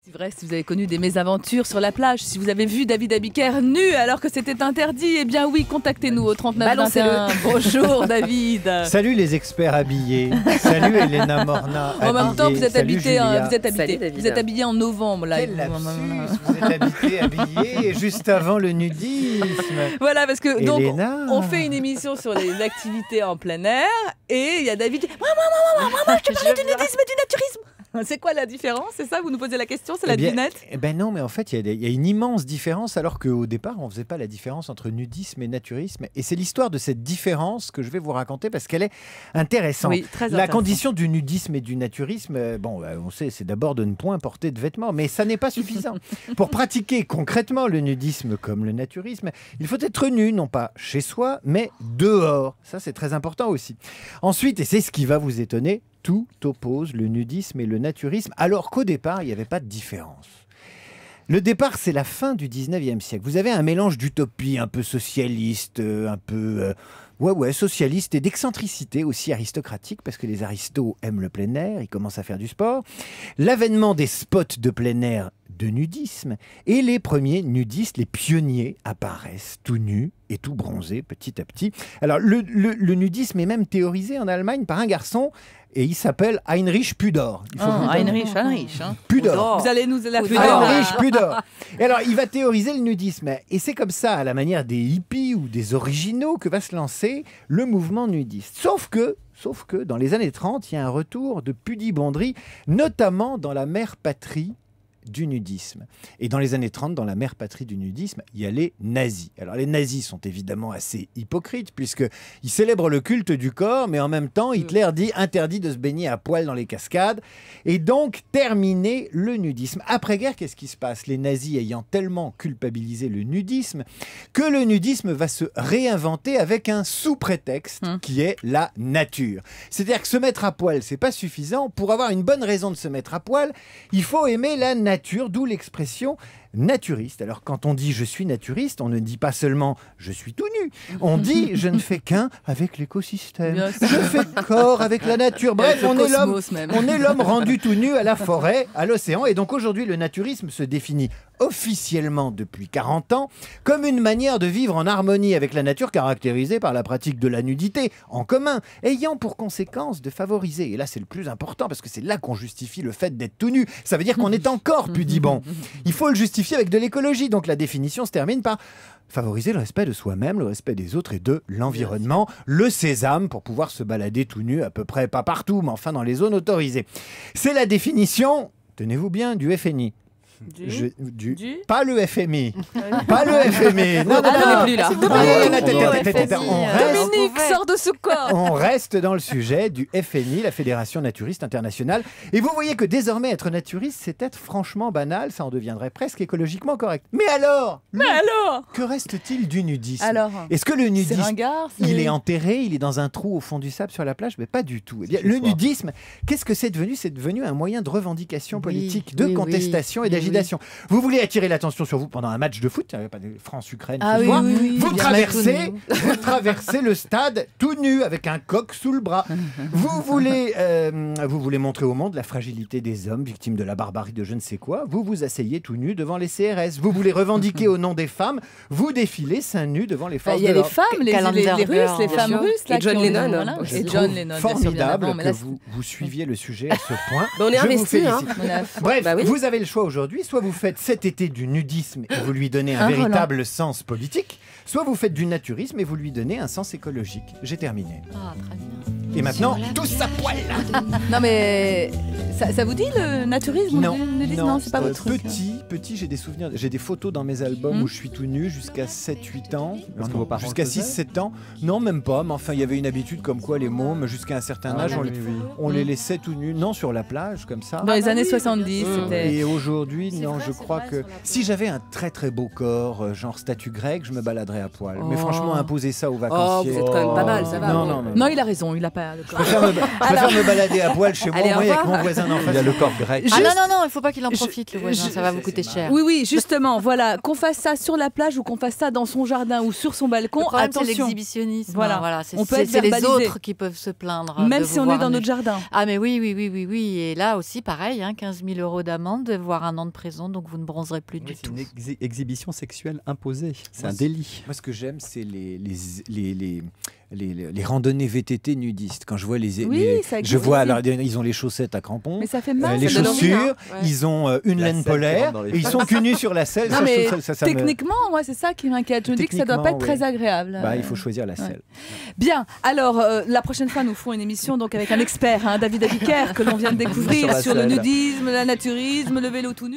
C'est vrai, si vous avez connu des mésaventures sur la plage, si vous avez vu David Abiker nu alors que c'était interdit, eh bien oui, contactez-nous au 3921. Bonjour David. Salut les experts habillés. Salut Elena Morna. En même temps, vous êtes Salut habité, Julia. vous êtes habillé en novembre là. Quel lapsus, vous êtes habillé juste avant le nudisme. Voilà, parce que donc Elena. on fait une émission sur les activités en plein air et il y a David qui moi, je te parlais du nudisme et du naturisme. C'est quoi la différence? C'est ça, vous nous posez la question, c'est la devinette? Eh ben non, mais en fait, il y a une immense différence, alors qu'au départ, on ne faisait pas la différence entre nudisme et naturisme. Et c'est l'histoire de cette différence que je vais vous raconter parce qu'elle est intéressante. Oui, très La intéressant. condition du nudisme et du naturisme, on sait, c'est d'abord de ne point porter de vêtements, mais ça n'est pas suffisant. Pour pratiquer concrètement le nudisme comme le naturisme, il faut être nu, non pas chez soi, mais dehors. Ça, c'est très important aussi. Ensuite, et c'est ce qui va vous étonner, tout oppose le nudisme et le naturisme, alors qu'au départ, il n'y avait pas de différence. Le départ, c'est la fin du 19e siècle. Vous avez un mélange d'utopie un peu socialiste, un peu socialiste et d'excentricité aussi aristocratique, parce que les aristos aiment le plein air, ils commencent à faire du sport. L'avènement des spots de plein air de nudisme, et les premiers nudistes, les pionniers, apparaissent tout nus et tout bronzés petit à petit. Alors, le nudisme est même théorisé en Allemagne par un garçon, et il s'appelle Heinrich Pudor. Heinrich. Pudor. Vous allez nous la Heinrich Pudor. Et alors, il va théoriser le nudisme. Et c'est comme ça, à la manière des hippies ou des originaux, que va se lancer le mouvement nudiste. Sauf que dans les années 30, il y a un retour de pudibonderie, notamment dans la mère patrie du nudisme. Et dans les années 30, dans la mère patrie du nudisme, il y a les nazis. Alors les nazis sont évidemment assez hypocrites puisqu'ils célèbrent le culte du corps, mais en même temps, Hitler dit interdit de se baigner à poil dans les cascades. Et donc, terminer le nudisme. Après-guerre, qu'est-ce qui se passe? Les nazis ayant tellement culpabilisé le nudisme que le nudisme va se réinventer avec un sous-prétexte qui est la nature. C'est-à-dire que se mettre à poil, c'est pas suffisant. Pour avoir une bonne raison de se mettre à poil, il faut aimer la nature, d'où l'expression naturiste. Alors quand on dit je suis naturiste, on ne dit pas seulement je suis tout nu, on dit je ne fais qu'un avec l'écosystème, je fais corps avec la nature. Bref, on est l'homme rendu tout nu à la forêt, à l'océan. Et donc aujourd'hui, le naturisme se définit officiellement depuis 40 ans comme une manière de vivre en harmonie avec la nature, caractérisée par la pratique de la nudité en commun, ayant pour conséquence de favoriser, et là c'est le plus important parce que c'est là qu'on justifie le fait d'être tout nu, ça veut dire qu'on est encore pudibond. Il faut le justifier avec de l'écologie, donc la définition se termine par favoriser le respect de soi-même, le respect des autres et de l'environnement, le sésame pour pouvoir se balader tout nu à peu près, pas partout, mais enfin dans les zones autorisées. C'est la définition, tenez-vous bien, du FNI. Pas le FMI. Pas le FMI. Non, plus là. Dominique sort de ce corps. On reste dans le sujet du FNI, la Fédération Naturiste Internationale. Et vous voyez que désormais, être naturiste, c'est être franchement banal. Ça en deviendrait presque écologiquement correct. Mais alors, que reste-t-il du nudisme? Alors, est-ce que le nudisme, il est est enterré, il est dans un trou au fond du sable sur la plage? Mais pas du tout. Eh bien, le nudisme, qu'est-ce que c'est devenu? C'est devenu un moyen de revendication politique, de contestation et d'agitation. Vous voulez attirer l'attention sur vous pendant un match de foot, pas de France-Ukraine ce soir, vous traversez le stade tout nu avec un coq sous le bras. Vous voulez montrer au monde la fragilité des hommes victimes de la barbarie de je ne sais quoi, vous vous asseyez tout nu devant les CRS. Vous voulez revendiquer au nom des femmes, vous défilez seins nus devant les forces de l'ordre. Il y a les femmes, les femmes russes, et John Lennon. Et John Lennon, formidable que vous suiviez le sujet à ce point. On est investis. Bref, vous avez le choix aujourd'hui. Soit vous faites cet été du nudisme et vous lui donnez un véritable sens politique, soit vous faites du naturisme et vous lui donnez un sens écologique. J'ai terminé. Ah, très bien. Et maintenant, tous à poil. Non mais ça vous dit le naturisme? Non, c'est pas votre truc. Petit, j'ai des souvenirs, j'ai des photos dans mes albums où je suis tout nu jusqu'à 7-8 ans, jusqu'à 6-7 ans. Non, même pas, mais enfin, il y avait une habitude comme quoi les mômes, jusqu'à un certain âge, on les laissait tout nus, non sur la plage, comme ça. Dans les années 70, c'était... Et aujourd'hui, non, je crois que si j'avais un très très beau corps, genre statue grecque, je me baladerais à poil. Mais franchement, imposer ça aux vacanciers... vous êtes quand même pas mal, ça va. Non, il a raison, il a pas voilà, le corps. Je préfère me balader à poil chez moi Allez, au avec revoir. mon voisin d'en face. Il y a le corps grec. Ah non, il ne faut pas qu'il en profite, le voisin, ça va vous coûter cher. Oui, justement, voilà, qu'on fasse ça sur la plage ou qu'on fasse ça dans son jardin ou sur son balcon, Le problème, c'est attention. l'exhibitionnisme. Voilà. C'est On peut être les verbalisé. autres qui peuvent se plaindre. Même de si vous on est voir dans nu. notre jardin. Ah mais oui. Et là aussi, pareil, 15 000 € d'amende, voire 1 an de prison, donc vous ne bronzerez plus du C'est tout. une exhibition sexuelle imposée. C'est Moi, un délit. Moi, ce que j'aime, c'est les randonnées VTT nudistes. Quand je vois Oui, ça existe je vois, aussi. alors, ils ont les chaussettes à crampons, Mais ça fait mal. les ça donne envie, chaussures, hein. Ouais. ils ont une La laine selle qui polaire rentre dans les et ils fesses. sont cul nus sur la selle. Non, Ça, je mais trouve ça me- techniquement, moi, c'est ça qui m'inquiète. Je me dis que ça doit pas être Techniquement, très agréable. Bah, il faut choisir la selle. Bien, alors la prochaine fois, nous ferons une émission donc, avec un expert, David Abiker, que l'on vient de découvrir Sur la sur le selle. nudisme, le naturisme, le vélo tout nu.